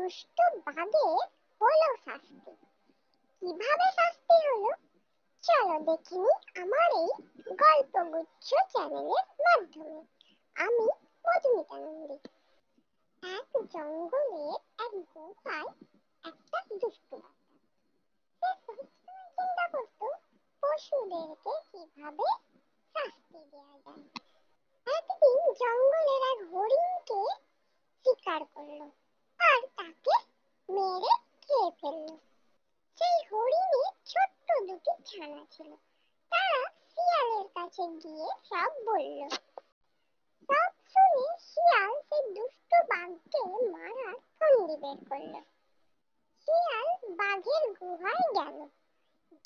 দুষ্ট বাঘের হলো শাস্তি। কিভাবে শাস্তি হলো চলো দেখে নিই আমার এই গল্পগুচ্ছ চ্যানেলের মাধ্যমে। আমি মধুমিতা নন্দী। এক জঙ্গলের এক গুহায় একটা দুষ্ট বাঘ। সে সবসময় চিন্তা করতো পশুদেরকে কিভাবে শাস্তি দেওয়া যায়। একদিন জঙ্গলের এক হরিণকে শিকার করলো আর তাকে মেরে খেয়ে ফেললো। সেই হরিণের ছোট্ট দুটি ছানা ছিল। তারা শিয়ালের কাছে গিয়ে সব বলল। সব শুনে শিয়াল সেই দুষ্ট বাঘকে মারার ফন্দি বের করলো। শিয়াল বাঘের গুহায় গেল,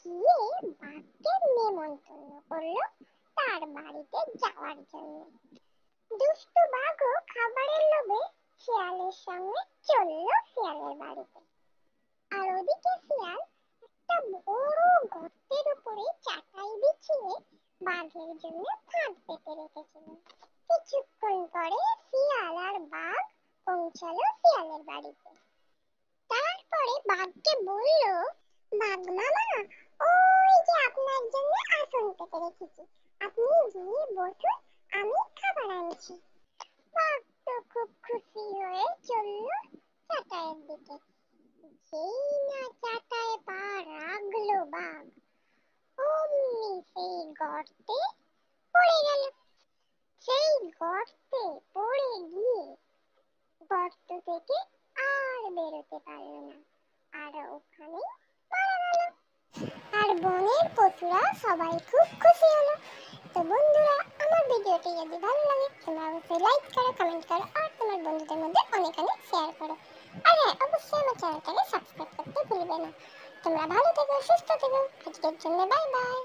গিয়ে বাঘকে নেমন্তন্ন করলো তার বাড়িতে যাওয়ার জন্য। দুষ্ট বাঘও খাবারের লোভে শিয়ালের সঙ্গে চলল শিয়ালের বাড়িতে। আর ওদিকে শিয়াল একটা বড় গর্তের উপরে চাটাই বিছিয়ে বাঘের জন্য ফাঁদ পেতে রেখেছিল। কিছুক্ষণ পরে শিয়াল আর বাঘ পৌঁছালো শিয়ালের বাড়িতে। তারপরে বাঘকে বলল, বাঘ মামা, ওই যে আপনার জন্য আসন পেতে রেখেছি, আপনি গিয়ে বসুন, আমি খাবার আনছি। বাঘ তো খুব খুশি হয়ে চলল চাটাইয়ের দিকে। যেই না চাটায়ে পা রাখলো বাঘ, অমনি সেই গর্তে পড়ে গেল। সেই গর্তে পড়ে গিয়ে গর্ত থেকে আর বেরোতে পারল না, আর ওখানে মারা গেল। আর বনের পশুরা সবাই খুব খুশি হলো। তো বন্ধুরা, আমার ভিডিওটি যদি ভালো লাগে তোমরা অবশ্যই লাইক করো, কমেন্ট করো আর তোমার বন্ধুদের মধ্যে অনেক অনেক শেয়ার করো। আর হ্যাঁ, অবশ্যই আমার চ্যানেলটাকে সাবস্ক্রাইব করতে ভুলবে না। তোমরা ভালো থেকো, সুস্থ থেকো। আজকের জন্য বাই বাই।